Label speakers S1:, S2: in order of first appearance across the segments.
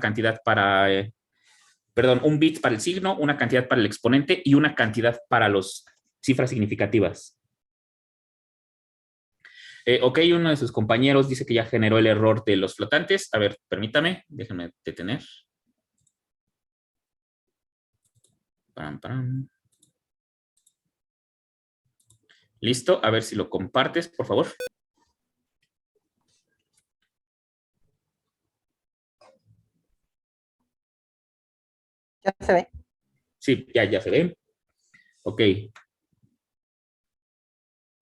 S1: cantidad para, perdón, un bit para el signo, una cantidad para el exponente y una cantidad para las cifras significativas. Ok, uno de sus compañeros dice que ya generó el error de los flotantes. A ver, permítame, déjenme detener. Pam, pam. Listo, a ver si lo compartes, por favor.
S2: Ya se ve.
S1: Sí, ya se ve. Ok.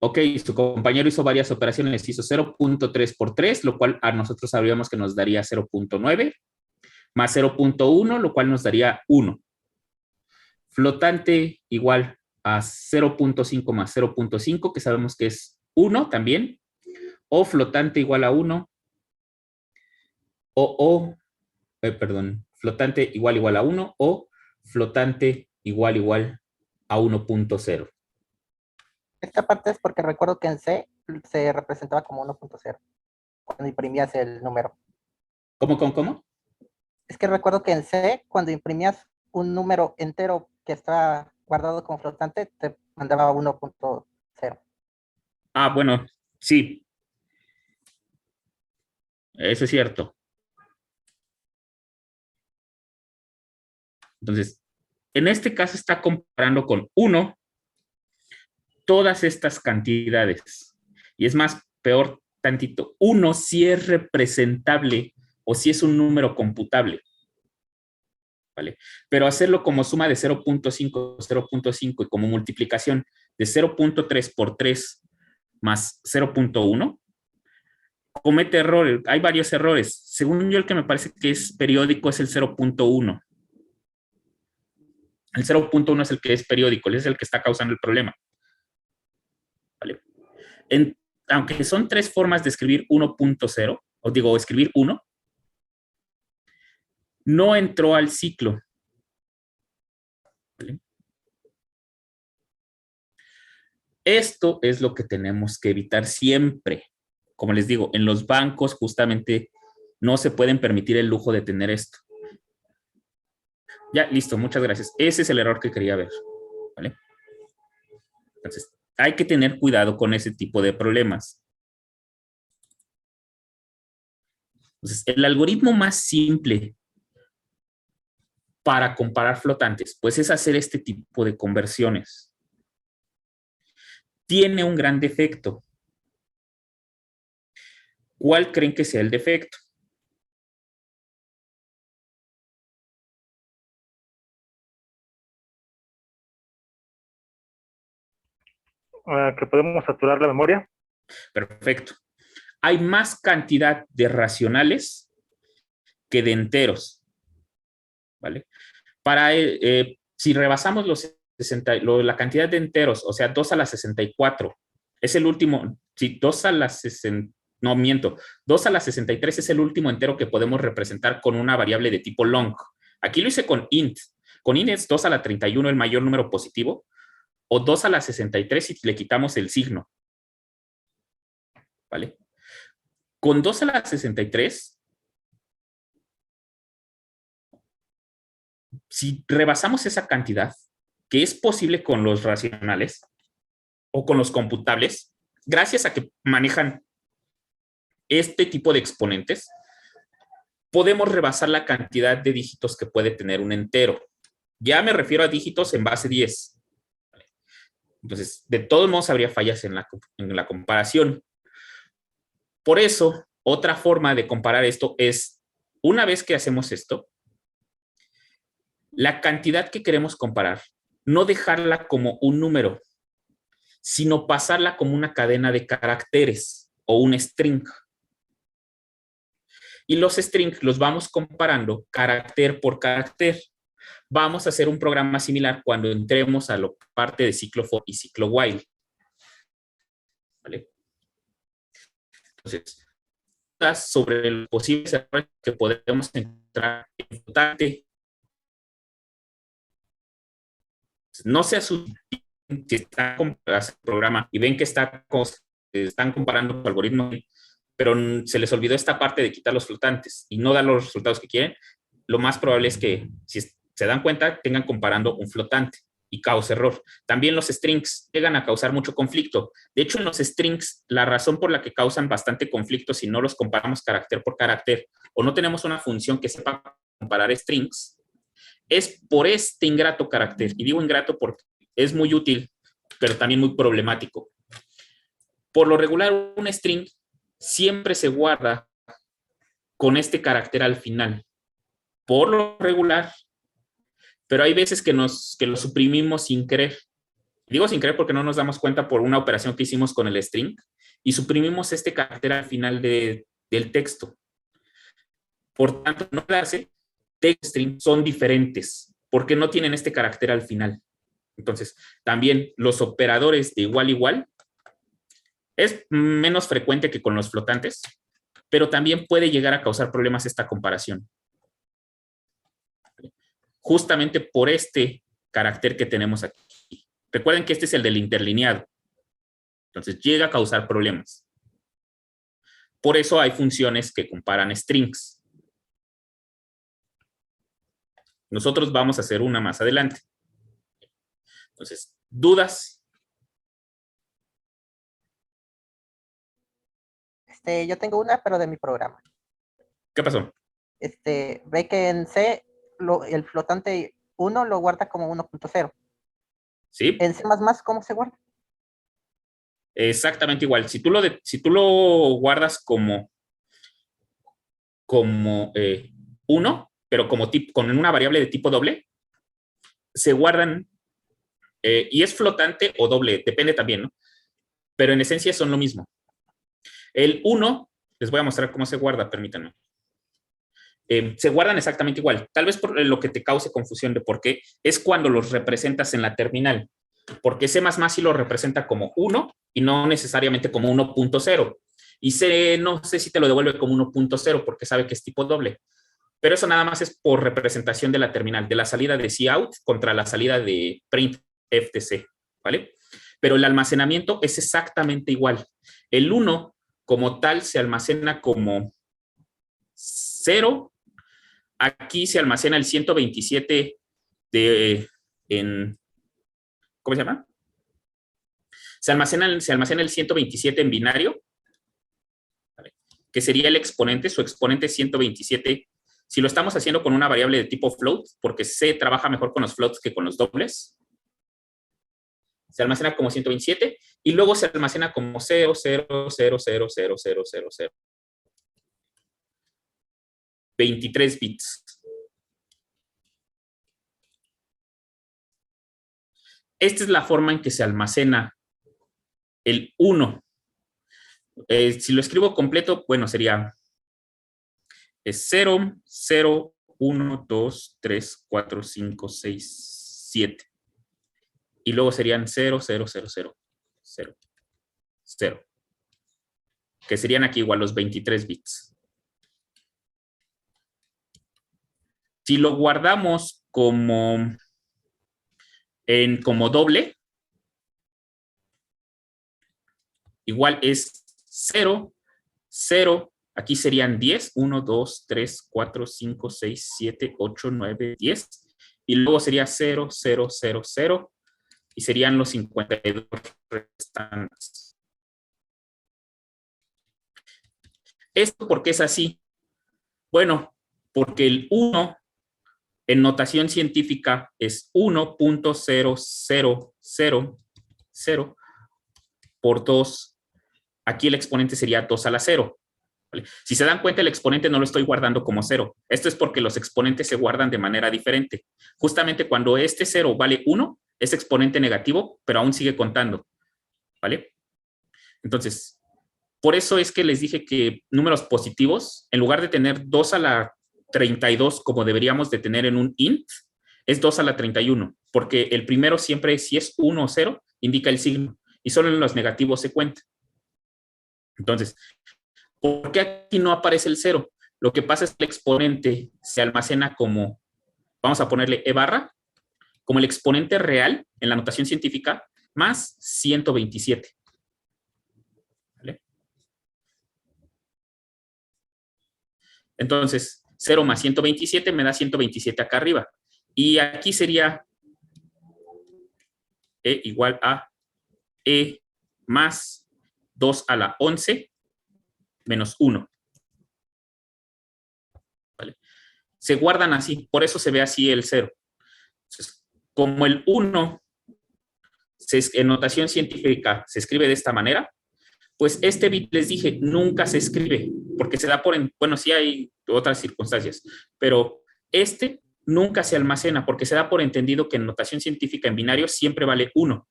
S1: Ok, su compañero hizo varias operaciones, hizo 0.3 por 3, lo cual a nosotros sabríamos que nos daría 0.9, más 0.1, lo cual nos daría 1. Flotante igual a 0.5 más 0.5, que sabemos que es 1 también, o flotante igual a 1, perdón, flotante igual a 1, o flotante igual a 1.0.
S2: Esta parte es porque recuerdo que en C se representaba como 1.0 cuando imprimías el número.
S1: ¿Cómo?
S2: Es que recuerdo que en C, cuando imprimías un número entero que estaba guardado como flotante, te mandaba 1.0.
S1: Ah, bueno, sí, eso es cierto. Entonces, en este caso está comparando con 1 todas estas cantidades. Y es más, peor tantito, 1 si es representable o si es un número computable. ¿Vale? Pero hacerlo como suma de 0.5, 0.5 y como multiplicación de 0.3 por 3 más 0.1, comete errores. Hay varios errores. Según yo, el que me parece que es periódico es el 0.1. El 0.1 es el que es periódico, es el que está causando el problema. ¿Vale? Aunque son 3 formas de escribir 1.0, o digo, escribir 1, no entró al ciclo. ¿Vale? Esto es lo que tenemos que evitar siempre. Como les digo, en los bancos justamente no se pueden permitir el lujo de tener esto. Ya, listo, muchas gracias. Ese es el error que quería ver. ¿Vale? Entonces, hay que tener cuidado con ese tipo de problemas. Entonces, el algoritmo más simple para comparar flotantes, pues es hacer este tipo de conversiones. Tiene un gran defecto. ¿Cuál creen que sea el defecto?
S3: Que podemos saturar la memoria.
S1: Perfecto. Hay más cantidad de racionales que de enteros. ¿Vale? Si rebasamos la cantidad de enteros, o sea, 2 a la 64, es el último, si 2 a la 60, no miento, 2 a la 63 es el último entero que podemos representar con una variable de tipo long. Aquí lo hice con int. Con int es 2 a la 31 el mayor número positivo, o 2 a la 63 si le quitamos el signo. ¿Vale? Con 2 a la 63, si rebasamos esa cantidad, que es posible con los racionales o con los computables, gracias a que manejan este tipo de exponentes, podemos rebasar la cantidad de dígitos que puede tener un entero. Ya me refiero a dígitos en base 10. Entonces, de todos modos, habría fallas en la comparación. Por eso, otra forma de comparar esto es, una vez que hacemos esto, la cantidad que queremos comparar, no dejarla como un número, sino pasarla como una cadena de caracteres o un string. Y los strings los vamos comparando carácter por carácter. Vamos a hacer un programa similar cuando entremos a la parte de ciclo for y ciclo while. ¿Vale? Entonces, sobre los posibles errores que podemos entrar en flotante. No se asusten si están comparando el programa y ven que están comparando su algoritmo, pero se les olvidó esta parte de quitar los flotantes y no dar los resultados que quieren. lo más probable es que, si se dan cuenta, tengan comparando un flotante y cause error. También los strings llegan a causar mucho conflicto. De hecho, en los strings, la razón por la que causan bastante conflicto si no los comparamos carácter por carácter o no tenemos una función que sepa comparar strings, es por este ingrato carácter. Y digo ingrato porque es muy útil, pero también muy problemático. Por lo regular, un string siempre se guarda con este carácter al final. Por lo regular, pero hay veces que lo suprimimos sin querer. Digo sin querer porque no nos damos cuenta por una operación que hicimos con el string y suprimimos este carácter al final del texto. Por tanto, no clase, text string son diferentes porque no tienen este carácter al final. Entonces, también los operadores de igual a igual es menos frecuente que con los flotantes, pero también puede llegar a causar problemas esta comparación. Justamente por este carácter que tenemos aquí. Recuerden que este es el del interlineado. Entonces, llega a causar problemas. Por eso hay funciones que comparan strings. Nosotros vamos a hacer una más adelante. Entonces, ¿dudas?
S2: Yo tengo una, pero de mi programa.
S1: ¿Qué pasó?
S2: Ve que en C el flotante 1 lo guarda como 1.0.
S1: ¿Sí?
S2: En C++, ¿cómo se guarda?
S1: Exactamente igual. Si tú lo guardas como 1, pero con una variable de tipo doble, se guardan, y es flotante o doble, depende también, ¿no? Pero en esencia son lo mismo. El 1, les voy a mostrar cómo se guarda, permítanme. Se guardan exactamente igual. Tal vez por lo que te cause confusión de por qué, es cuando los representas en la terminal. Porque C++ sí lo representa como 1 y no necesariamente como 1.0. Y C no sé si te lo devuelve como 1.0 porque sabe que es tipo doble. Pero eso nada más es por representación de la terminal, de la salida de cout contra la salida de printf de C, ¿vale? Pero el almacenamiento es exactamente igual. El 1 como tal se almacena como 0. Aquí se almacena el 127 ¿cómo se llama? Se almacena el 127 en binario, ¿vale? Que sería el exponente, su exponente 127. Si lo estamos haciendo con una variable de tipo float, porque C trabaja mejor con los floats que con los dobles, se almacena como 127 y luego se almacena como 0, 0, 0, 0, 0, 0, 0, 0. 23 bits. Esta es la forma en que se almacena el 1. Si lo escribo completo, bueno, sería 0, 0, 1, 2, 3, 4, 5, 6, 7. Y luego serían 0, 0, 0, 0, 0, 0. Que serían aquí igual los 23 bits. Si lo guardamos como doble, igual es 0, 0, aquí serían 10, 1, 2, 3, 4, 5, 6, 7, 8, 9, 10, y luego sería 0, 0, 0, 0, y serían los 52 restantes. ¿Esto por qué es así? Bueno, porque el 1 en notación científica es 1.0000 por 2. Aquí el exponente sería 2 a la 0. ¿Vale? Si se dan cuenta, el exponente no lo estoy guardando como 0. Esto es porque los exponentes se guardan de manera diferente. Justamente cuando este 0 vale 1, es exponente negativo, pero aún sigue contando. ¿Vale? Entonces, por eso es que les dije que números positivos, en lugar de tener 2 a la 32 como deberíamos de tener en un int, es 2 a la 31, porque el primero siempre, si es 1 o 0, indica el signo, y solo en los negativos se cuenta. Entonces, ¿por qué aquí no aparece el 0? Lo que pasa es que el exponente se almacena como, vamos a ponerle e barra, como el exponente real en la notación científica, más 127. ¿Vale? Entonces, 0 más 127 me da 127 acá arriba. Y aquí sería E igual a E más 2 a la 11 menos 1. ¿Vale? Se guardan así, por eso se ve así el 0. Entonces, como el 1 en notación científica se escribe de esta manera, pues este bit, les dije, nunca se escribe, porque se da por, bueno, sí hay otras circunstancias, pero este nunca se almacena, porque se da por entendido que en notación científica en binario siempre vale 1.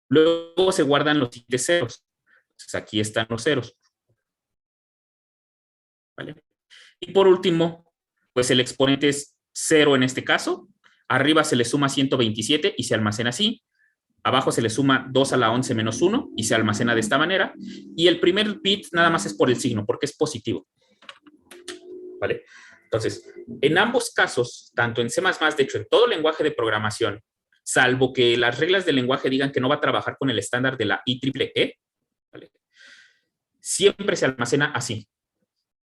S1: Luego se guardan los siguientes ceros. Entonces aquí están los ceros. ¿Vale? Y por último, pues el exponente es 0 en este caso. Arriba se le suma 127 y se almacena así. Abajo se le suma 2 a la 11 menos 1 y se almacena de esta manera. Y el primer bit nada más es por el signo, porque es positivo. ¿Vale? Entonces, en ambos casos, tanto en C++, de hecho, en todo lenguaje de programación, salvo que las reglas del lenguaje digan que no va a trabajar con el estándar de la IEEE, ¿vale? Siempre se almacena así.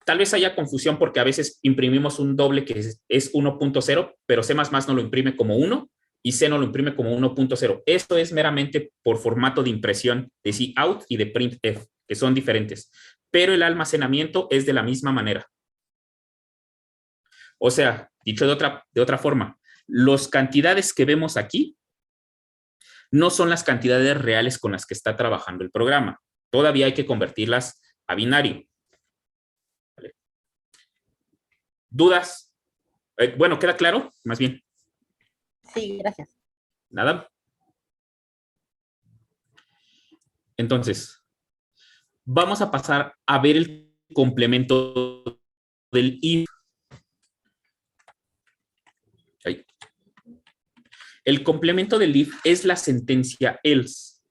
S1: Tal vez haya confusión porque a veces imprimimos un doble que es 1.0, pero C++ no lo imprime como 1 y C no lo imprime como 1.0. Esto es meramente por formato de impresión de cout y de printf, que son diferentes, pero el almacenamiento es de la misma manera. O sea, dicho de otra forma, las cantidades que vemos aquí no son las cantidades reales con las que está trabajando el programa. Todavía hay que convertirlas a binario. ¿Vale? ¿Dudas? Bueno, ¿queda claro? Más bien.
S2: Sí, gracias.
S1: Nada. Entonces, vamos a pasar a ver el complemento del if. Ahí. El complemento del if es la sentencia else.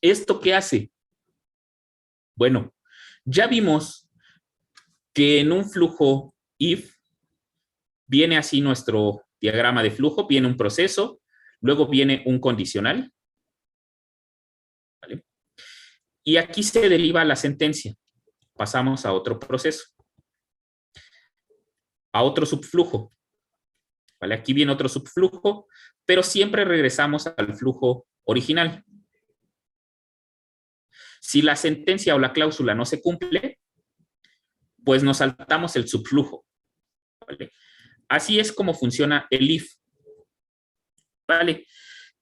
S1: ¿Esto qué hace? Bueno, ya vimos que en un flujo if viene así nuestro diagrama de flujo, viene un proceso, luego viene un condicional, ¿vale? Y aquí se deriva la sentencia. Pasamos a otro proceso, a otro subflujo, ¿vale? Aquí viene otro subflujo, pero siempre regresamos al flujo original. Si la sentencia o la cláusula no se cumple, pues nos saltamos el subflujo, ¿vale? Así es como funciona el if. ¿Vale?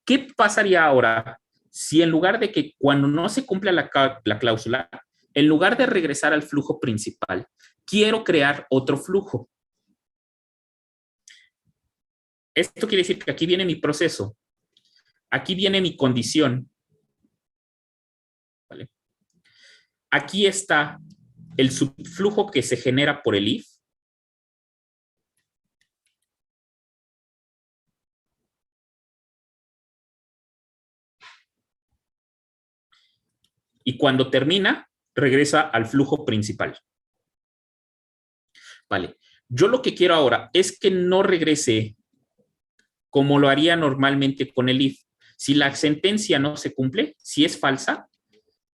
S1: ¿Qué pasaría ahora si en lugar de que cuando no se cumpla la cláusula, en lugar de regresar al flujo principal, quiero crear otro flujo? Esto quiere decir que aquí viene mi proceso, aquí viene mi condición, ¿vale? Aquí está el subflujo que se genera por el if. Y cuando termina, regresa al flujo principal. Vale. Yo lo que quiero ahora es que no regrese como lo haría normalmente con el if. Si la sentencia no se cumple, si es falsa,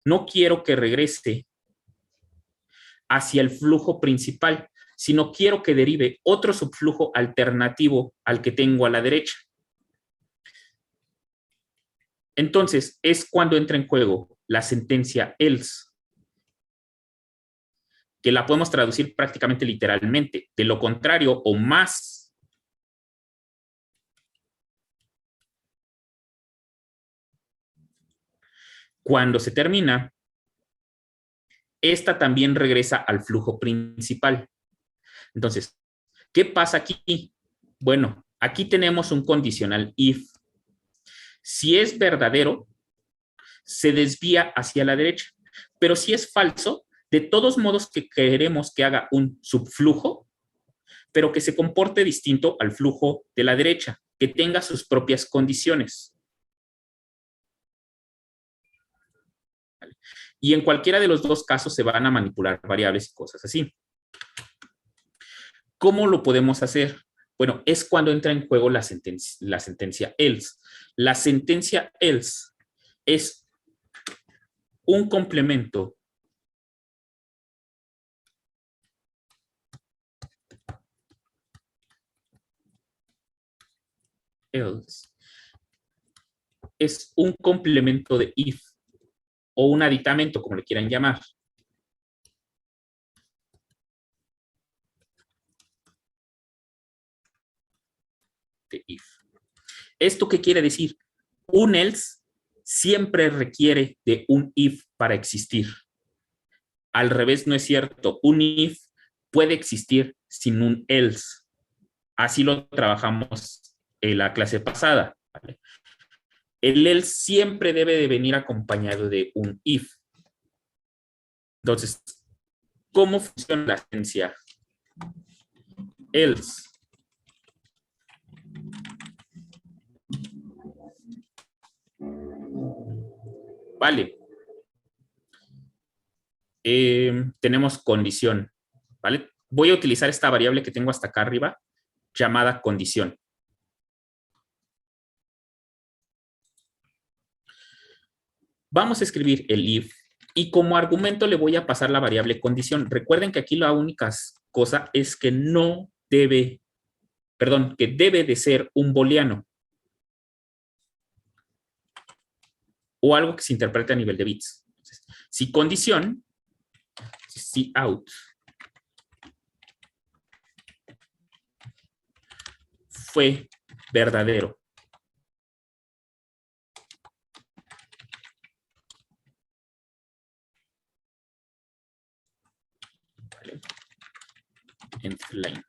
S1: no quiero que regrese hacia el flujo principal, sino quiero que derive otro subflujo alternativo al que tengo a la derecha. Entonces, es cuando entra en juego la sentencia else, que la podemos traducir prácticamente literalmente. De lo contrario o más, cuando se termina, esta también regresa al flujo principal. Entonces, ¿qué pasa aquí? Bueno, aquí tenemos un condicional if. Si es verdadero, se desvía hacia la derecha. Pero si es falso, de todos modos que queremos que haga un subflujo, pero que se comporte distinto al flujo de la derecha, que tenga sus propias condiciones. Y en cualquiera de los dos casos se van a manipular variables y cosas así. ¿Cómo lo podemos hacer? Bueno, es cuando entra en juego la sentencia else. La sentencia else es un complemento else es un complemento de if o un aditamento, como le quieran llamar. De if. ¿Esto qué quiere decir? Un else siempre requiere de un if para existir. Al revés no es cierto. Un if puede existir sin un else. Así lo trabajamos en la clase pasada, ¿vale? El else siempre debe de venir acompañado de un if. Entonces, ¿cómo funciona la esencia? Else. Vale. Tenemos condición, ¿vale? Voy a utilizar esta variable que tengo hasta acá arriba, llamada condición. Vamos a escribir el if y como argumento le voy a pasar la variable condición. Recuerden que aquí la única cosa es que no debe, perdón, que debe de ser un booleano o algo que se interprete a nivel de bits. Entonces, si condición, si out fue verdadero, ¿vale? End line.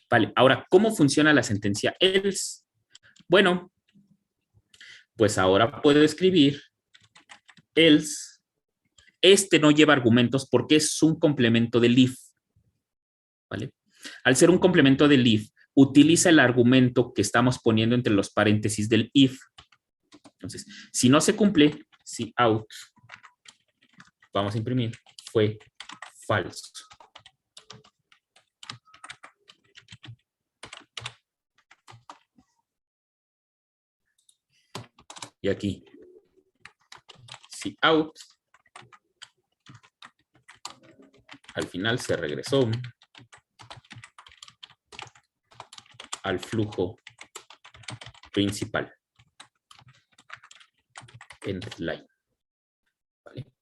S1: Vale, ahora, ¿cómo funciona la sentencia else? Bueno, pues ahora puedo escribir else. Este no lleva argumentos porque es un complemento del if, ¿vale? Al ser un complemento del if, utiliza el argumento que estamos poniendo entre los paréntesis del if. Entonces, si no se cumple, si out, vamos a imprimir, fue falso. Y aquí, si out, al final se regresó al flujo principal. End line. ¿Vale?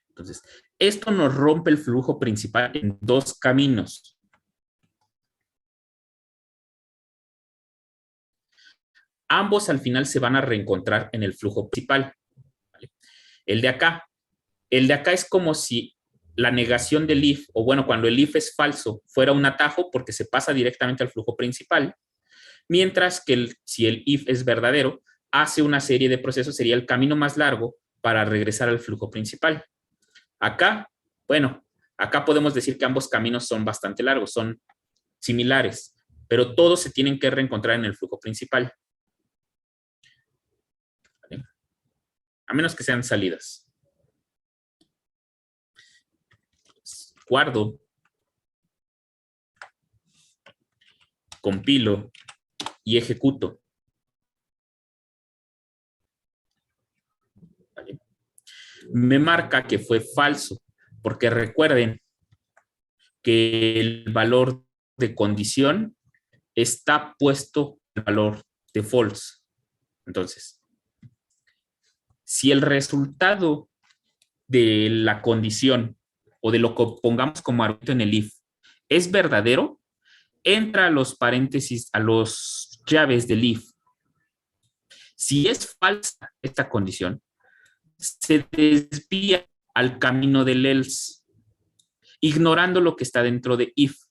S1: Entonces, esto nos rompe el flujo principal en dos caminos. Ambos al final se van a reencontrar en el flujo principal. ¿Vale? El de acá es como si la negación del if, o bueno, cuando el if es falso, fuera un atajo porque se pasa directamente al flujo principal, mientras que si el if es verdadero, hace una serie de procesos, sería el camino más largo para regresar al flujo principal. Acá, bueno, acá podemos decir que ambos caminos son bastante largos, son similares, pero todos se tienen que reencontrar en el flujo principal. ¿Vale? A menos que sean salidas. Guardo, compilo y ejecuto. ¿Vale? Me marca que fue falso, porque recuerden que el valor de condición está puesto el valor de false. Entonces, si el resultado de la condición o de lo que pongamos como argumento en el if es verdadero, entra a los paréntesis, a los llaves del if. Si es falsa esta condición, se desvía al camino del else, ignorando lo que está dentro de if.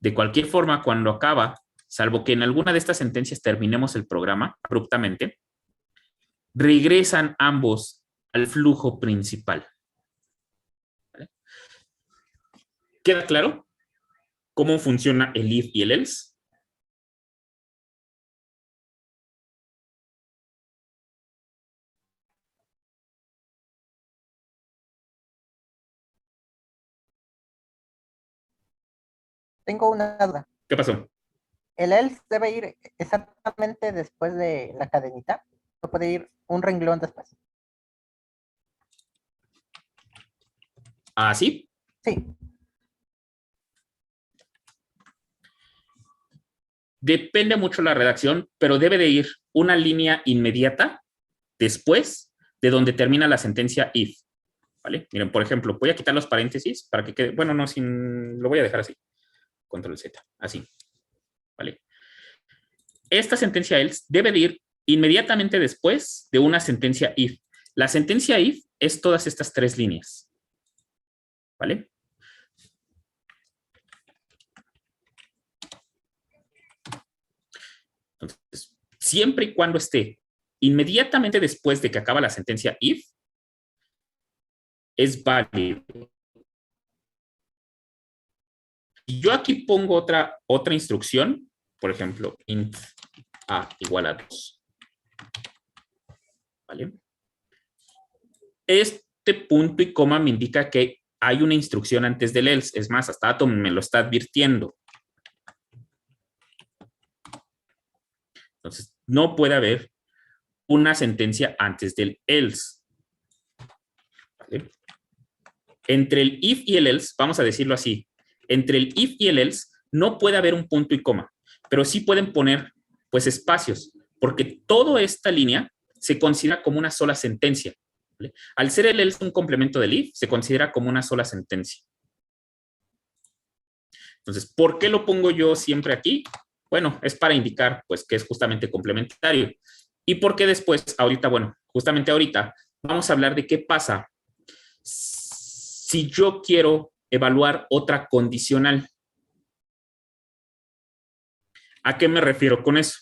S1: De cualquier forma, cuando acaba, salvo que en alguna de estas sentencias terminemos el programa abruptamente, regresan ambos al flujo principal. ¿Vale? ¿Queda claro cómo funciona el if y el else?
S2: Tengo una duda.
S1: ¿Qué pasó?
S2: ¿El else debe ir exactamente después de la cadenita? ¿O puede ir un renglón después?
S1: ¿Ah, sí?
S2: Sí.
S1: Depende mucho la redacción, pero debe de ir una línea inmediata después de donde termina la sentencia if. ¿Vale? Miren, por ejemplo, voy a quitar los paréntesis para que quede, bueno, no, lo voy a dejar así. Control Z, así. ¿Vale? Esta sentencia else debe de ir inmediatamente después de una sentencia if. La sentencia if es todas estas tres líneas. ¿Vale? Entonces, siempre y cuando esté inmediatamente después de que acaba la sentencia if, es válido. Si yo aquí pongo otra instrucción, por ejemplo, int a igual a 2. ¿Vale? Este punto y coma me indica que hay una instrucción antes del else. Es más, hasta Atom me lo está advirtiendo. Entonces, no puede haber una sentencia antes del else. ¿Vale? Entre el if y el else, vamos a decirlo así, entre el if y el else no puede haber un punto y coma, pero sí pueden poner pues espacios, porque toda esta línea se considera como una sola sentencia. ¿Vale? Al ser el else un complemento del if, se considera como una sola sentencia. Entonces, ¿por qué lo pongo yo siempre aquí? Bueno, es para indicar pues que es justamente complementario. Y porque después, ahorita, bueno, justamente ahorita, vamos a hablar de qué pasa si yo quiero evaluar otra condicional. ¿A qué me refiero con eso?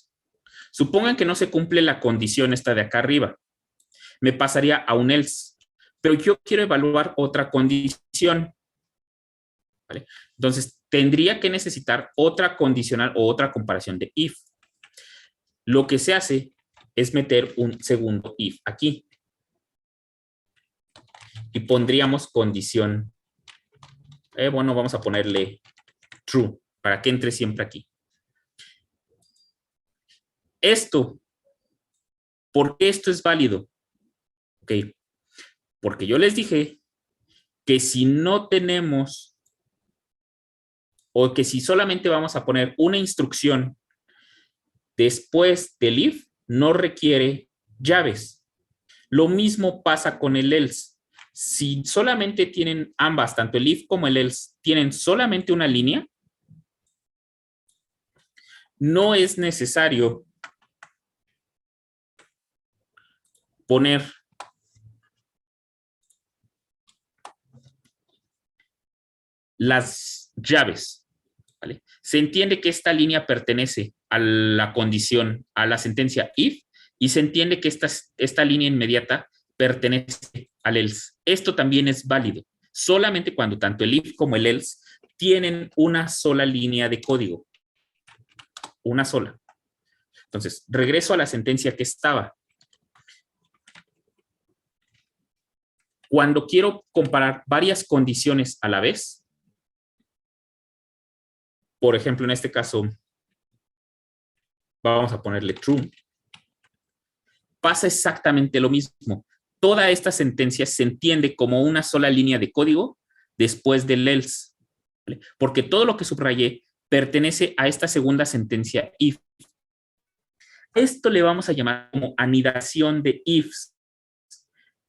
S1: Supongan que no se cumple la condición esta de acá arriba. Me pasaría a un else, pero yo quiero evaluar otra condición. ¿Vale? Entonces, tendría que necesitar otra condicional o otra comparación de if. Lo que se hace es meter un segundo if aquí. Y pondríamos condición. Bueno, vamos a ponerle true para que entre siempre aquí. Esto, ¿por qué esto es válido? Ok, porque yo les dije que si no tenemos o que si solamente vamos a poner una instrucción después del if, no requiere llaves. Lo mismo pasa con el else. Si solamente tienen ambas, tanto el if como el else, tienen solamente una línea, no es necesario poner las llaves. ¿Vale? Se entiende que esta línea pertenece a la condición, a la sentencia if, y se entiende que esta línea inmediata pertenece al else. Esto también es válido, solamente cuando tanto el if como el else tienen una sola línea de código. Una sola. Entonces, regreso a la sentencia que estaba. Cuando quiero comparar varias condiciones a la vez, por ejemplo, en este caso, vamos a ponerle true, pasa exactamente lo mismo. Toda esta sentencia se entiende como una sola línea de código después del else, ¿vale? Porque todo lo que subrayé pertenece a esta segunda sentencia if. Esto le vamos a llamar como anidación de ifs.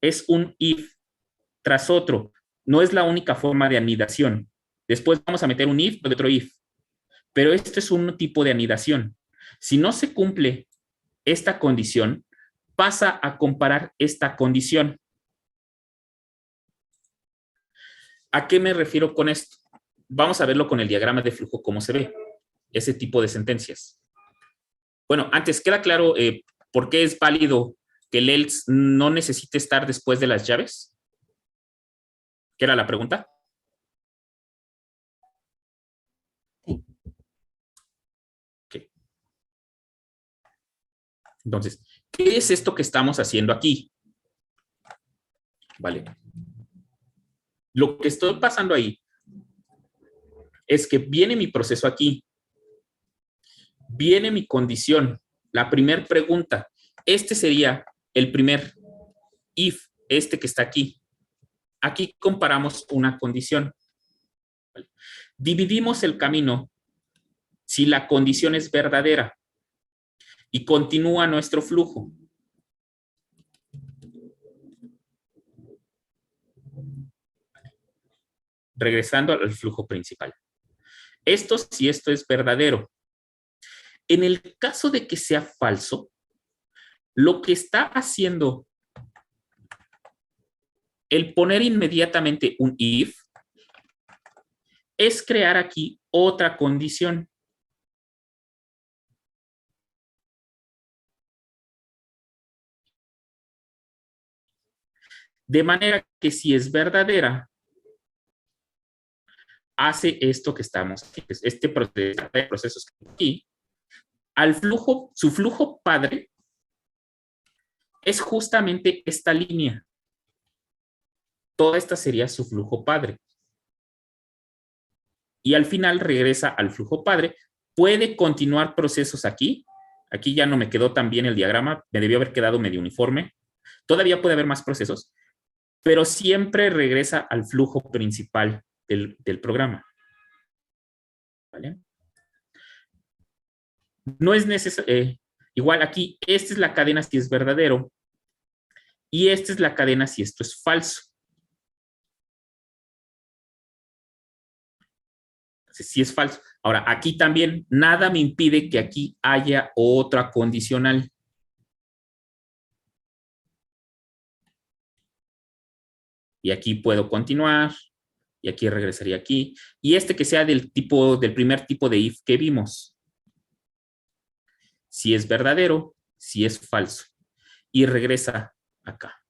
S1: Es un if tras otro. No es la única forma de anidación. Después vamos a meter un if o otro if. Pero este es un tipo de anidación. Si no se cumple esta condición, pasa a comparar esta condición. ¿A qué me refiero con esto? Vamos a verlo con el diagrama de flujo, cómo se ve ese tipo de sentencias. Bueno, antes, ¿queda claro por qué es válido que el else no necesite estar después de las llaves? ¿Qué era la pregunta?
S2: Sí.
S1: Okay. Entonces, ¿qué es esto que estamos haciendo aquí? Vale. Lo que estoy pasando ahí es que viene mi proceso aquí. Viene mi condición. La primera pregunta. Este sería el primer if, este que está aquí. Aquí comparamos una condición. ¿Vale? Dividimos el camino si la condición es verdadera. Y continúa nuestro flujo. Regresando al flujo principal. Esto si esto es verdadero. En el caso de que sea falso, lo que está haciendo el poner inmediatamente un if es crear aquí otra condición. De manera que si es verdadera, hace esto que estamos aquí, este proceso aquí, al flujo, su flujo padre es justamente esta línea. Toda esta sería su flujo padre. Y al final regresa al flujo padre. Puede continuar procesos aquí. Aquí ya no me quedó tan bien el diagrama. Me debió haber quedado medio uniforme. Todavía puede haber más procesos, pero siempre regresa al flujo principal del programa. ¿Vale? No es necesario. Igual aquí, esta es la cadena si es verdadero y esta es la cadena si esto es falso. Si es falso. Ahora, aquí también nada me impide que aquí haya otra condicional. Y aquí puedo continuar. Y aquí regresaría aquí. Y este que sea del primer tipo de if que vimos. Si es verdadero, si es falso. Y regresa acá.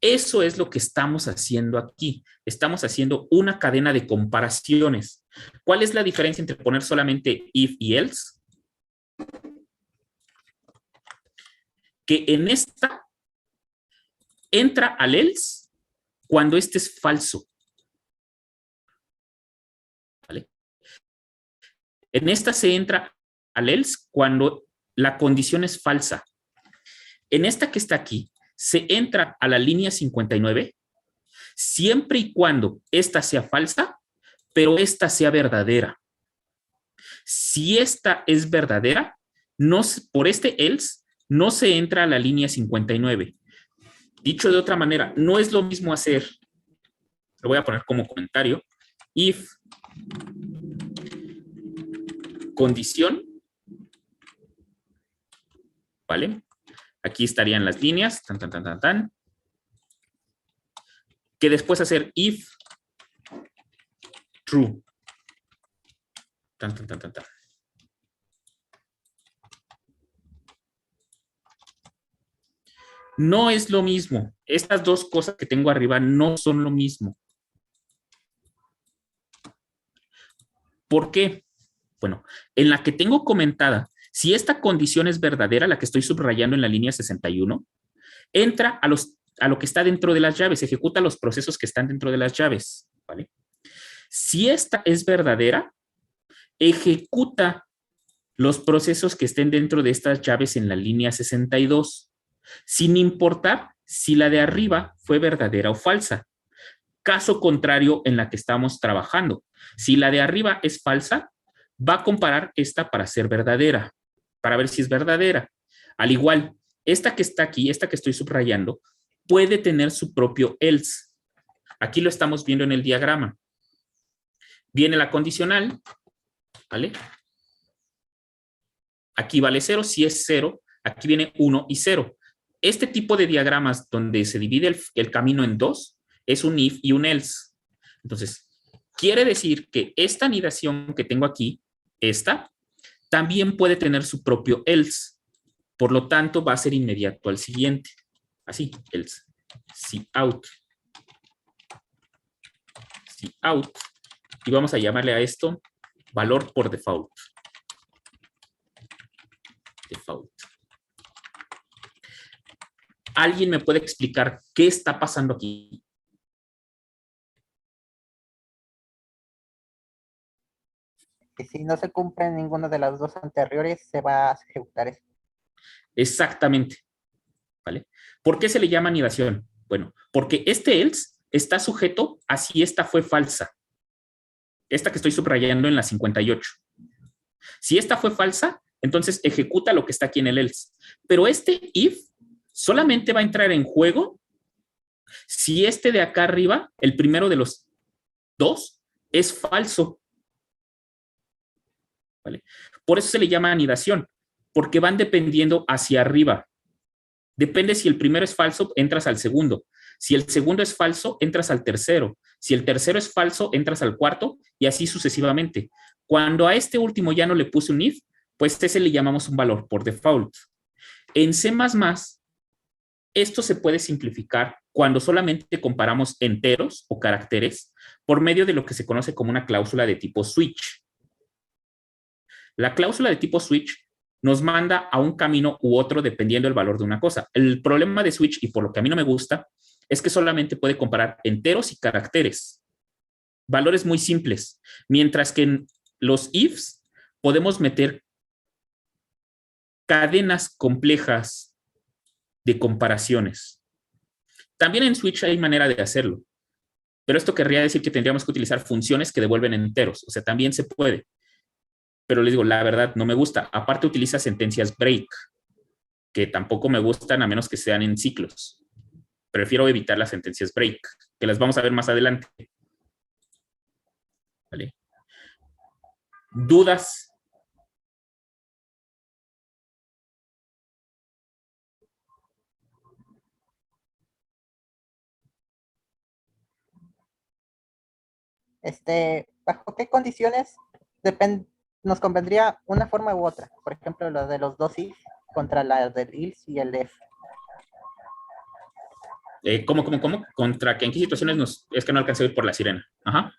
S1: Eso es lo que estamos haciendo aquí. Estamos haciendo una cadena de comparaciones. ¿Cuál es la diferencia entre poner solamente if y else? Que en esta entra al else cuando este es falso. ¿Vale? En esta se entra al else cuando la condición es falsa. En esta que está aquí, se entra a la línea 59 siempre y cuando esta sea falsa, pero esta sea verdadera. Si esta es verdadera, por este else no se entra a la línea 59. Dicho de otra manera, no es lo mismo hacer, lo voy a poner como comentario, if condición, ¿vale? Aquí estarían las líneas, que después hacer if true. No es lo mismo. Estas dos cosas que tengo arriba no son lo mismo. ¿Por qué? Bueno, en la que tengo comentada, si esta condición es verdadera, la que estoy subrayando en la línea 61, entra a lo que está dentro de las llaves, ejecuta los procesos que están dentro de las llaves, ¿vale? Si esta es verdadera, ejecuta los procesos que estén dentro de estas llaves en la línea 62, sin importar si la de arriba fue verdadera o falsa. Caso contrario en la que estamos trabajando. Si la de arriba es falsa, va a comparar esta para ser verdadera, para ver si es verdadera. Al igual, esta que está aquí, esta que estoy subrayando, puede tener su propio else. Aquí lo estamos viendo en el diagrama. Viene la condicional, ¿vale? Aquí vale 0, si es 0, aquí viene 1 y 0. Este tipo de diagramas donde se divide el camino en dos, es un if y un else. Entonces, quiere decir que esta anidación que tengo aquí, esta, también puede tener su propio else. Por lo tanto, va a ser inmediato al siguiente. Así, else. Si out. Si out. Y vamos a llamarle a esto valor por default. Default. ¿Alguien me puede explicar qué está pasando aquí?
S2: Y si no se cumple ninguna de las dos anteriores, se va a ejecutar eso.
S1: Exactamente. ¿Vale? ¿Por qué se le llama anidación? Bueno, porque este else está sujeto a si esta fue falsa. Esta que estoy subrayando en la 58. Si esta fue falsa, entonces ejecuta lo que está aquí en el else. Pero este if solamente va a entrar en juego si este de acá arriba, el primero de los dos, es falso. ¿Vale? Por eso se le llama anidación, porque van dependiendo hacia arriba. Depende si el primero es falso, entras al segundo. Si el segundo es falso, entras al tercero. Si el tercero es falso, entras al cuarto y así sucesivamente. Cuando a este último ya no le puse un if, pues ese le llamamos un valor por default. En C++, esto se puede simplificar cuando solamente comparamos enteros o caracteres por medio de lo que se conoce como una cláusula de tipo switch. La cláusula de tipo switch nos manda a un camino u otro dependiendo del valor de una cosa. El problema de switch, y por lo que a mí no me gusta, es que solamente puede comparar enteros y caracteres. Valores muy simples. Mientras que en los ifs podemos meter cadenas complejas de comparaciones. También en switch hay manera de hacerlo. Pero esto querría decir que tendríamos que utilizar funciones que devuelven enteros. O sea, también se puede. Pero les digo, la verdad, no me gusta. Aparte utiliza sentencias break, que tampoco me gustan a menos que sean en ciclos. Prefiero evitar las sentencias break, que las vamos a ver más adelante. ¿Vale? ¿Dudas?
S2: ¿Bajo qué condiciones nos convendría una forma u otra? Por ejemplo, lo de los dos if contra la del else y el if.
S1: ¿Cómo? ¿Contra qué? ¿En qué situaciones es que no alcancé a ir por la sirena? Ajá.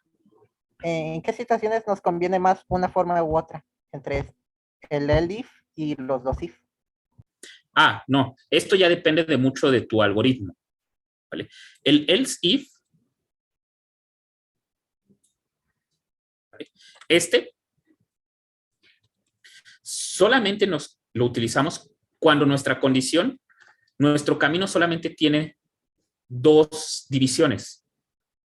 S2: ¿En qué situaciones nos conviene más una forma u otra entre el if y los dos if?
S1: Ah, no. Esto ya depende de mucho de tu algoritmo. ¿Vale? El else if, ¿vale? Solamente lo utilizamos cuando nuestra condición, nuestro camino solamente tiene dos divisiones.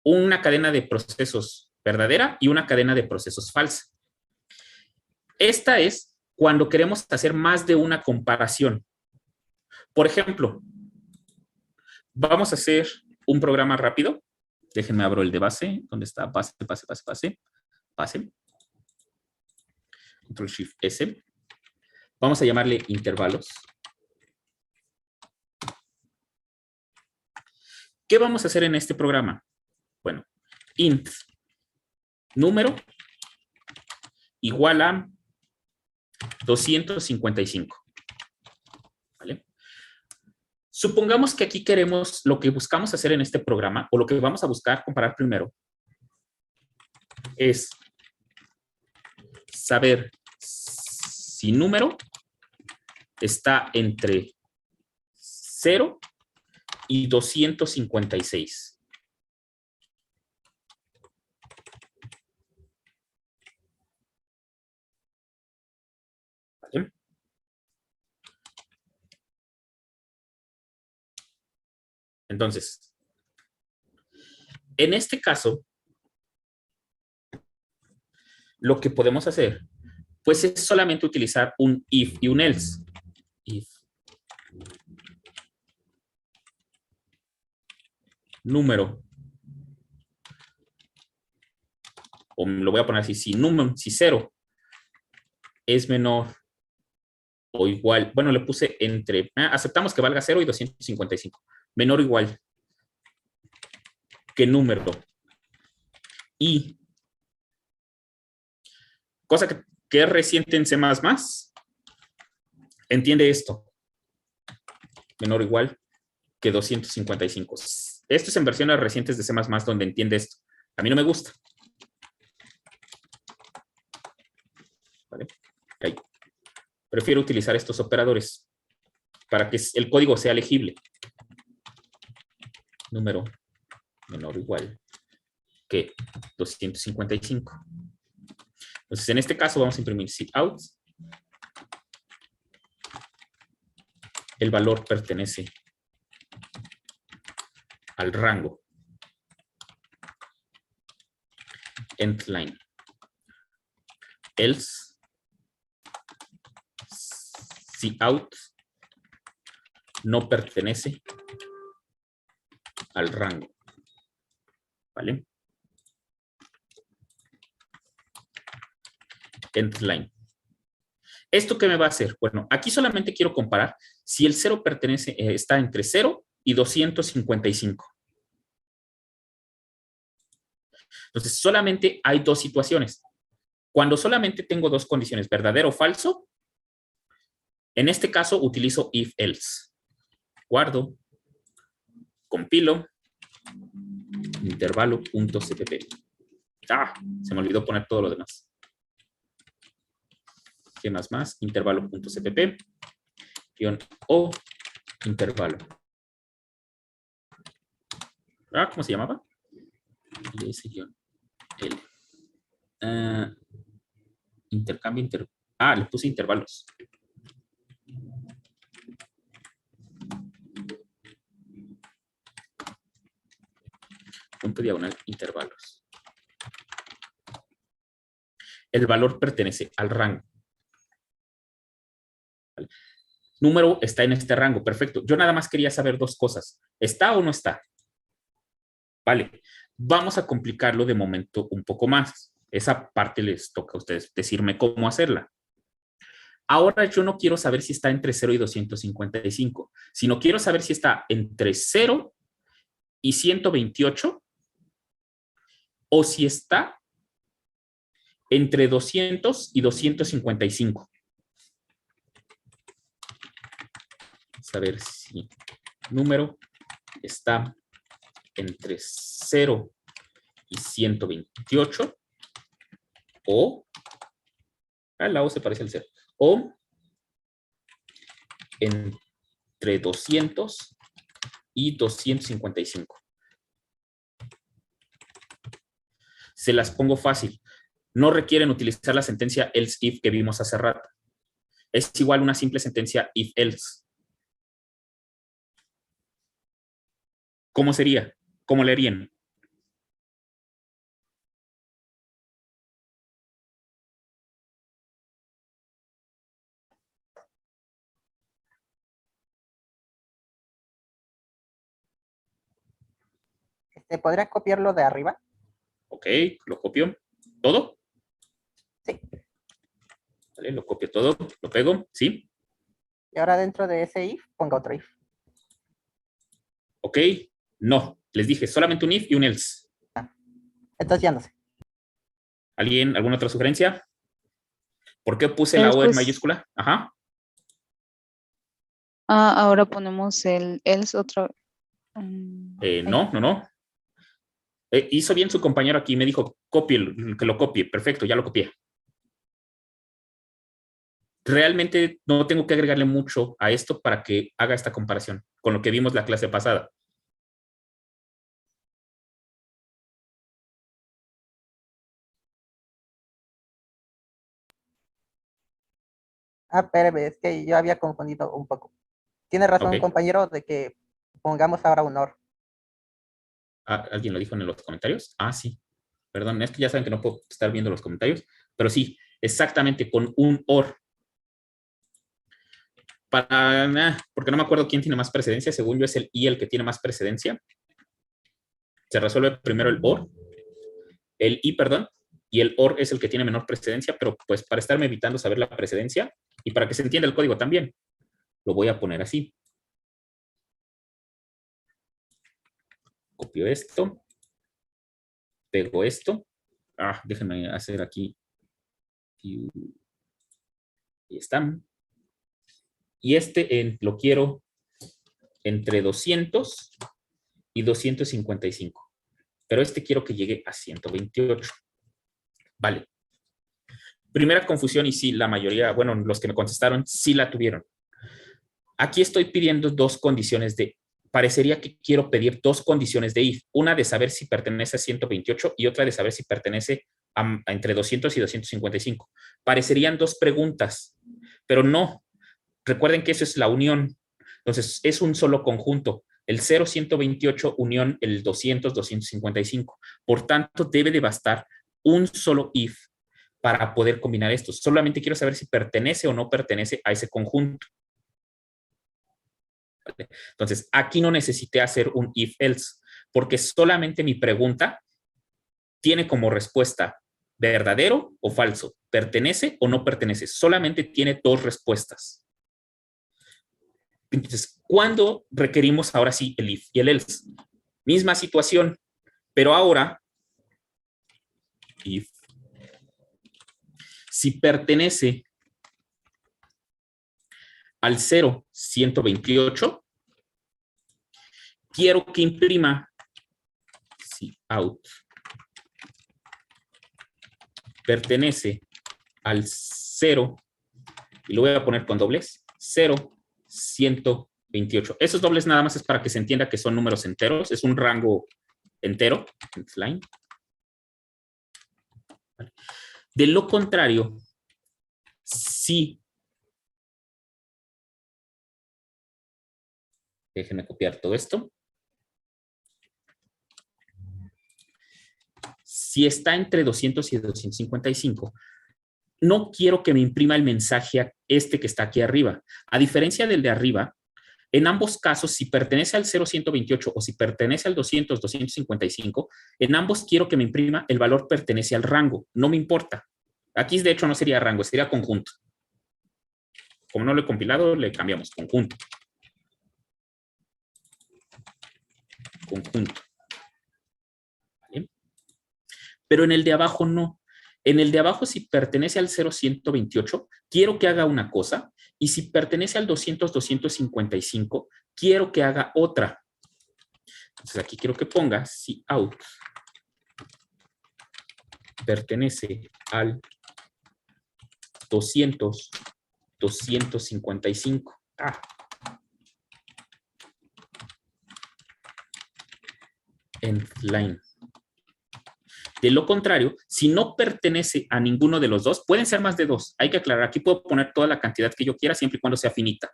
S1: Una cadena de procesos verdadera y una cadena de procesos falsa. Esta es cuando queremos hacer más de una comparación. Por ejemplo, vamos a hacer un programa rápido. Déjenme abro el de base. ¿Dónde está? Base. Control Shift S. Vamos a llamarle intervalos. ¿Qué vamos a hacer en este programa? Bueno, int número igual a 255. ¿Vale? Supongamos que aquí queremos, lo que buscamos hacer en este programa, o lo que vamos a buscar comparar primero, es saber si número está entre 0 y 256. ¿Vale? Entonces, en este caso, lo que podemos hacer, pues es solamente utilizar un if y un else. If número, o lo voy a poner así, si 0 es menor o igual, bueno, le puse entre, aceptamos que valga 0 y 255, menor o igual que número. Y cosa que es reciente en C++, entiende esto, menor o igual que 255. Esto es en versiones recientes de C++ donde entiende esto. A mí no me gusta. ¿Vale? Ahí. Prefiero utilizar estos operadores para que el código sea legible. Número menor o igual que 255. Entonces, en este caso vamos a imprimir cout. El valor pertenece al rango end line. Else si out no pertenece al rango. ¿Vale? End line. ¿Esto qué me va a hacer? Bueno, aquí solamente quiero comparar si el 0 pertenece, está entre 0 y 255. Entonces, solamente hay dos situaciones. Cuando solamente tengo dos condiciones, verdadero o falso, en este caso utilizo if else. Guardo, compilo, intervalo.cpp. Se me olvidó poner todo lo demás. ¿Qué más? Intervalo.cpp, guión o intervalo. ¿Cómo se llamaba? L. Intercambio, le puse intervalos. Punto diagonal, intervalos. El valor pertenece al rango. ¿Vale? Número está en este rango, perfecto. Yo nada más quería saber dos cosas. ¿Está o no está? Vale, vamos a complicarlo de momento un poco más. Esa parte les toca a ustedes decirme cómo hacerla. Ahora yo no quiero saber si está entre 0 y 255, sino quiero saber si está entre 0 y 128 o si está entre 200 y 255. Vamos a ver si número está entre 0 y 128 o la O se parece al 0 o entre 200 y 255. Se las pongo fácil. No requieren utilizar la sentencia else if que vimos hace rato. Es igual una simple sentencia if else. ¿Cómo sería? ¿Cómo leerían?
S2: ¿Podrías copiarlo de arriba?
S1: Ok, lo copio. ¿Todo?
S2: Sí.
S1: Vale, lo copio todo, lo pego, ¿sí?
S2: Y ahora dentro de ese if, ponga otro if.
S1: Ok, no. Les dije solamente un if y un else.
S2: Entonces ya no sé.
S1: ¿Alguien, alguna otra sugerencia? ¿Por qué puse la O en mayúscula? Ajá.
S4: Ahora ponemos el else otra.
S1: No. Hizo bien su compañero aquí, me dijo, copie, que lo copie. Perfecto, ya lo copié. Realmente no tengo que agregarle mucho a esto para que haga esta comparación con lo que vimos la clase pasada.
S2: Espérame, es que yo había confundido un poco. Tiene razón,
S1: Okay.
S2: compañero, de que pongamos ahora un OR.
S1: ¿Alguien lo dijo en los comentarios? Sí. Perdón, es que ya saben que no puedo estar viendo los comentarios, pero sí, exactamente con un OR. Porque no me acuerdo quién tiene más precedencia. Según yo es el I el que tiene más precedencia. Se resuelve primero el OR. El I, perdón. Y el OR es el que tiene menor precedencia, pero pues para estarme evitando saber la precedencia y para que se entienda el código también, lo voy a poner así. Copio esto. Pego esto. Déjenme hacer aquí. Y están. Y este lo quiero entre 200 y 255. Pero este quiero que llegue a 128. Vale. Primera confusión y sí, la mayoría, bueno, los que me contestaron sí la tuvieron. Aquí estoy pidiendo dos condiciones parecería que quiero pedir dos condiciones de if. Una de saber si pertenece a 128 y otra de saber si pertenece a entre 200 y 255. Parecerían dos preguntas, pero no. Recuerden que eso es la unión. Entonces, es un solo conjunto. El 0, 128 unión el 200, 255. Por tanto, debe de bastar un solo if para poder combinar estos. Solamente quiero saber si pertenece o no pertenece a ese conjunto. ¿Vale? Entonces, aquí no necesité hacer un if-else, porque solamente mi pregunta tiene como respuesta verdadero o falso, pertenece o no pertenece. Solamente tiene dos respuestas. Entonces, ¿cuándo requerimos ahora sí el if y el else? Misma situación, pero ahora, if, si pertenece al 0,128, quiero que imprima si out pertenece al 0, y lo voy a poner con dobles, 0,128. Esos dobles nada más es para que se entienda que son números enteros, es un rango entero. Line. De lo contrario, si, déjenme copiar todo esto. Si está entre 200 y 255, no quiero que me imprima el mensaje este que está aquí arriba. A diferencia del de arriba, en ambos casos, si pertenece al 0,128 o si pertenece al 200, 255, en ambos quiero que me imprima el valor pertenece al rango. No me importa. Aquí, de hecho, no sería rango, sería conjunto. Como no lo he compilado, le cambiamos conjunto. Conjunto. ¿Vale? Pero en el de abajo no. En el de abajo, si pertenece al 0,128, quiero que haga una cosa. Y si pertenece al 200, 255, quiero que haga otra. Entonces aquí quiero que ponga si out pertenece al 200, 255. End line. De lo contrario, si no pertenece a ninguno de los dos, pueden ser más de dos. Hay que aclarar, aquí puedo poner toda la cantidad que yo quiera, siempre y cuando sea finita.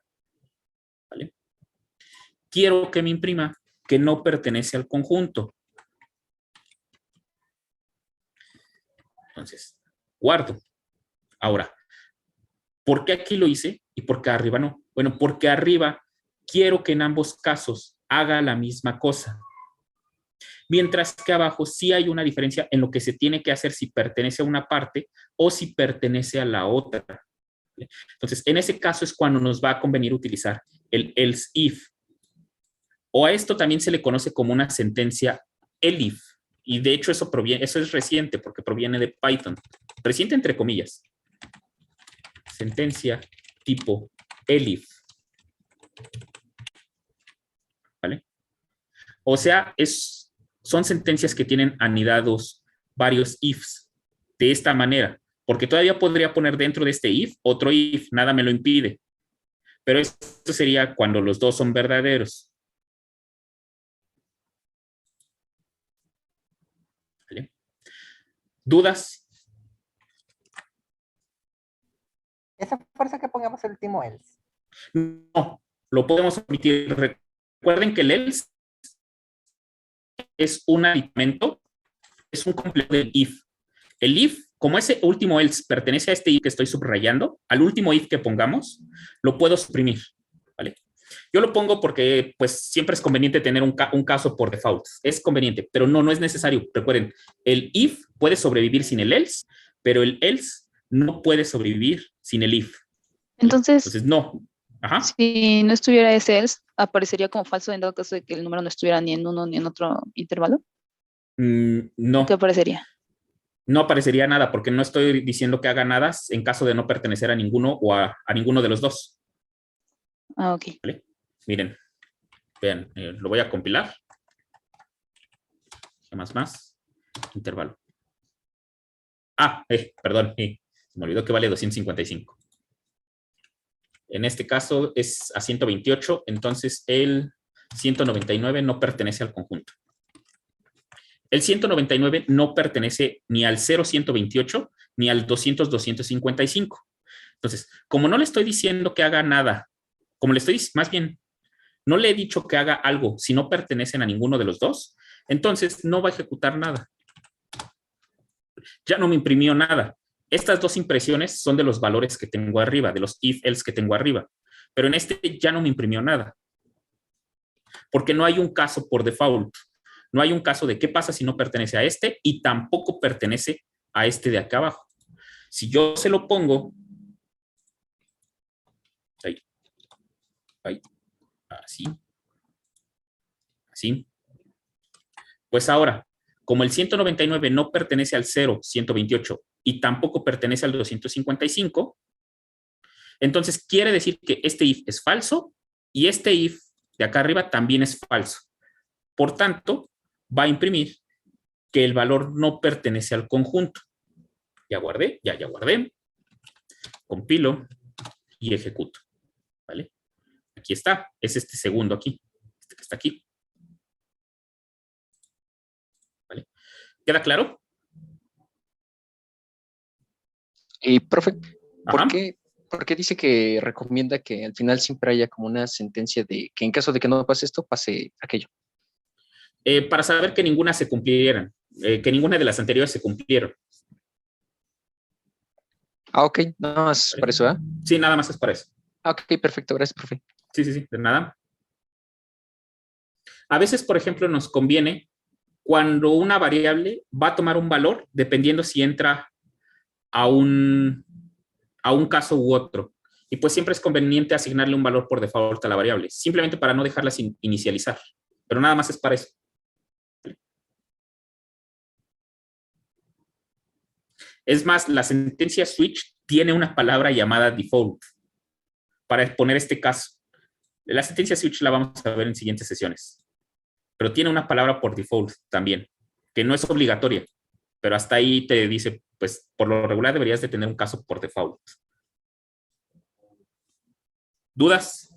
S1: ¿Vale? Quiero que me imprima que no pertenece al conjunto. Entonces, guardo. Ahora, ¿por qué aquí lo hice y por qué arriba no? Bueno, porque arriba quiero que en ambos casos haga la misma cosa. Mientras que abajo sí hay una diferencia en lo que se tiene que hacer si pertenece a una parte o si pertenece a la otra. Entonces, en ese caso es cuando nos va a convenir utilizar el else if. O a esto también se le conoce como una sentencia elif. Y de hecho eso es reciente porque proviene de Python. Reciente entre comillas. Sentencia tipo elif. ¿Vale? O sea, son sentencias que tienen anidados varios ifs de esta manera, porque todavía podría poner dentro de este if otro if, nada me lo impide. Pero esto sería cuando los dos son verdaderos. ¿Vale? ¿Dudas?
S2: Esa fuerza que pongamos el último else.
S1: No, lo podemos omitir. Recuerden que el else es un aditamento, es un complemento del if. El if, como ese último else pertenece a este if que estoy subrayando, al último if que pongamos, lo puedo suprimir. ¿Vale? Yo lo pongo porque pues siempre es conveniente tener un caso por default. Es conveniente, pero no es necesario. Recuerden, el if puede sobrevivir sin el else, pero el else no puede sobrevivir sin el if.
S4: Entonces,
S1: no. Ajá.
S4: Si no estuviera ese else, aparecería como falso en dado caso de que el número no estuviera ni en uno ni en otro intervalo.
S1: No.
S4: ¿Qué aparecería?
S1: No aparecería nada porque no estoy diciendo que haga nada en caso de no pertenecer a ninguno o a ninguno de los dos.
S4: Ah, ok.
S1: ¿Vale? Miren, vean, lo voy a compilar. Más, intervalo. Perdón, se me olvidó que vale 255. En este caso es a 128, entonces el 199 no pertenece al conjunto. El 199 no pertenece ni al 0,128 ni al 200, 255. Entonces, como no le estoy diciendo que haga nada, como le estoy, más bien, no le he dicho que haga algo si no pertenecen a ninguno de los dos, entonces no va a ejecutar nada. Ya no me imprimió nada. Estas dos impresiones son de los valores que tengo arriba, de los if-else que tengo arriba. Pero en este ya no me imprimió nada. Porque no hay un caso por default. No hay un caso de qué pasa si no pertenece a este y tampoco pertenece a este de acá abajo. Si yo se lo pongo, ahí, así, así, pues ahora, como el 199 no pertenece al 0, 128 y tampoco pertenece al 255, entonces quiere decir que este if es falso y este if de acá arriba también es falso. Por tanto, va a imprimir que el valor no pertenece al conjunto. Ya guardé, ya guardé. Compilo y ejecuto. ¿Vale? Aquí está, es este segundo aquí, este que está aquí. ¿Vale? ¿Queda claro?
S5: Profe,
S1: Ajá.
S5: ¿por qué dice que recomienda que al final siempre haya como una sentencia de que en caso de que no pase esto, pase aquello?
S1: Para saber que ninguna se cumplieran, que ninguna de las anteriores se cumplieron.
S5: Ah, ok, nada más para eso, ¿ah?
S1: Sí, nada más es para eso.
S5: Ah, ok, perfecto, gracias, profe.
S1: Sí, de nada. A veces, por ejemplo, nos conviene cuando una variable va a tomar un valor dependiendo si entra a un caso u otro. Y pues siempre es conveniente asignarle un valor por default a la variable, simplemente para no dejarla sin inicializar. Pero nada más es para eso. Es más, la sentencia switch tiene una palabra llamada default para exponer este caso. La sentencia switch la vamos a ver en siguientes sesiones. Pero tiene una palabra por default también, que no es obligatoria, pero hasta ahí te dice, pues por lo regular deberías de tener un caso por default. ¿Dudas?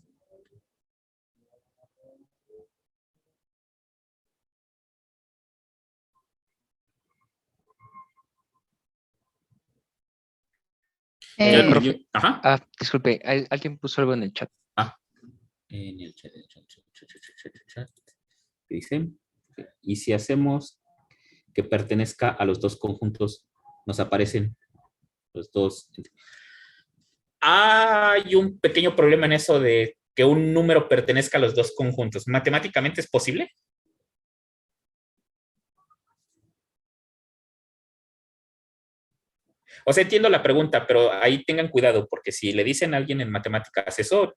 S4: Eh,
S1: Ajá.
S5: Disculpe, alguien puso algo en el chat.
S1: En el chat. ¿Qué dice? Y si hacemos que pertenezca a los dos conjuntos, nos aparecen los dos. Hay un pequeño problema en eso de que un número pertenezca a los dos conjuntos. ¿Matemáticamente es posible? O sea, entiendo la pregunta, pero ahí tengan cuidado, porque si le dicen a alguien en matemáticas eso,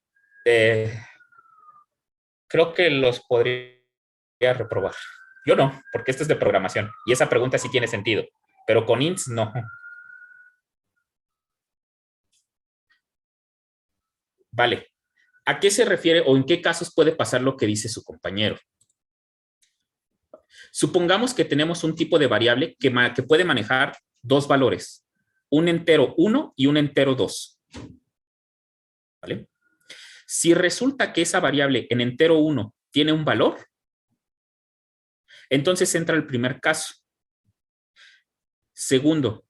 S1: creo que los podría reprobar. Yo no, porque esto es de programación, y esa pregunta sí tiene sentido, pero con ints no. Vale. ¿A qué se refiere o en qué casos puede pasar lo que dice su compañero? Supongamos que tenemos un tipo de variable que puede manejar dos valores, un entero 1 y un entero 2. ¿Vale? Si resulta que esa variable en entero 1 tiene un valor, entonces entra el primer caso. Segundo,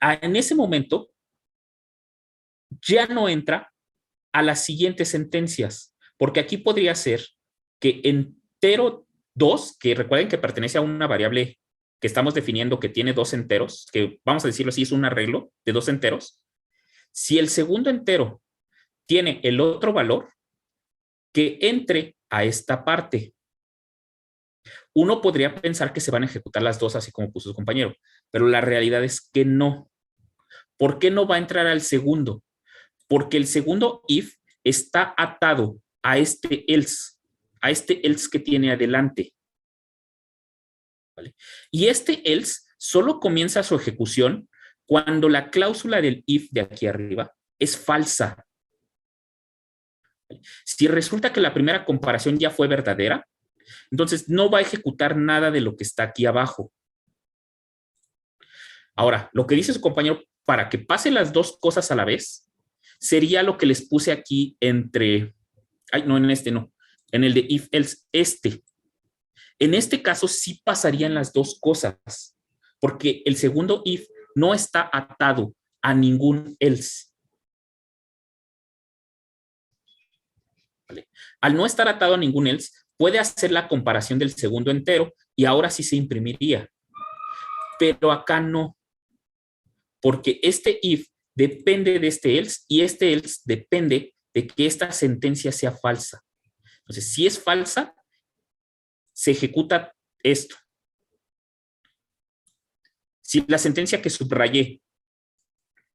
S1: en ese momento ya no entra a las siguientes sentencias, porque aquí podría ser que entero 2, que recuerden que pertenece a una variable que estamos definiendo que tiene dos enteros, que vamos a decirlo así, es un arreglo de dos enteros. Si el segundo entero tiene el otro valor, que entre a esta parte. Uno podría pensar que se van a ejecutar las dos así como puso su compañero, pero la realidad es que no. ¿Por qué no va a entrar al segundo? Porque el segundo if está atado a este else que tiene adelante. ¿Vale? Y este else solo comienza su ejecución cuando la cláusula del if de aquí arriba es falsa. Si resulta que la primera comparación ya fue verdadera, entonces no va a ejecutar nada de lo que está aquí abajo. Ahora, lo que dice su compañero, para que pasen las dos cosas a la vez, sería lo que les puse aquí entre, no, en este no, en el de if else este. En este caso sí pasarían las dos cosas, porque el segundo if no está atado a ningún else. ¿Vale? Al no estar atado a ningún else, puede hacer la comparación del segundo entero y ahora sí se imprimiría. Pero acá no, porque este if depende de este else y este else depende de que esta sentencia sea falsa. Entonces, si es falsa, se ejecuta esto. Si la sentencia que subrayé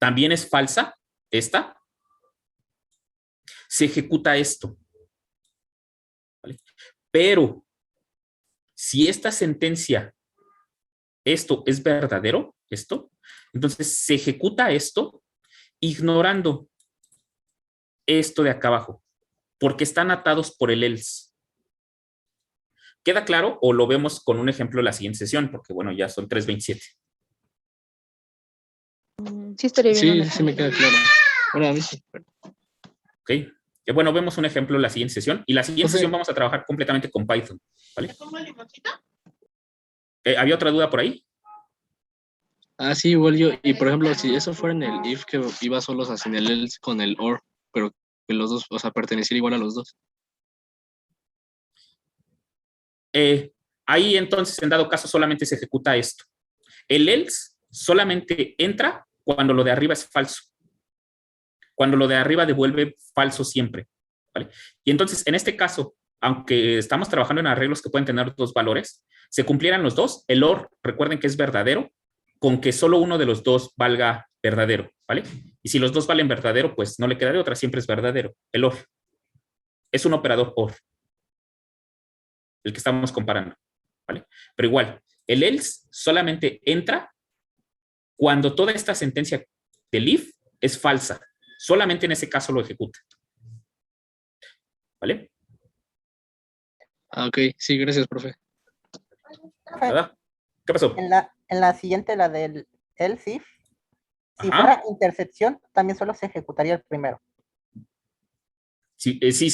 S1: también es falsa, esta, se ejecuta esto. ¿Vale? Pero si esta sentencia, esto es verdadero, esto, entonces se ejecuta esto ignorando esto de acá abajo, porque están atados por el else. ¿Queda claro? O lo vemos con un ejemplo de la siguiente sesión, porque bueno, ya son 3:27.
S4: Sí, estaría bien.
S5: Sí,
S4: un
S5: sí me
S4: ejemplo.
S5: queda claro. Bueno, a mí sí.
S1: ¿Ok? Bueno, vemos un ejemplo en la siguiente sesión. Y la siguiente
S5: Profe.
S1: sesión vamos a trabajar completamente con Python. ¿Vale? ¿Había otra duda por ahí?
S5: Ah, sí, igual yo. Y por ejemplo, si eso fuera en el if que iba solo, o sea, sin el else con el or, pero que los dos, o sea, perteneciera igual a los dos.
S1: Ahí entonces, en dado caso, solamente se ejecuta esto. El else solamente entra cuando lo de arriba es falso. Cuando lo de arriba devuelve falso siempre. ¿Vale? Y entonces, en este caso, aunque estamos trabajando en arreglos que pueden tener dos valores, se cumplieran los dos, el OR, recuerden que es verdadero, con que solo uno de los dos valga verdadero, ¿vale? Y si los dos valen verdadero, pues no le queda de otra, siempre es verdadero, el OR. Es un operador OR, el que estamos comparando, ¿vale? Pero igual, el else solamente entra cuando toda esta sentencia del if es falsa. Solamente en ese caso lo ejecuta. ¿Vale?
S5: Ah, ok. Sí, gracias, profe.
S1: ¿Verdad? ¿Qué pasó?
S2: En la siguiente, la del else if, si
S1: Ajá.
S2: fuera intersección, también solo se ejecutaría el primero.
S1: Sí, sí,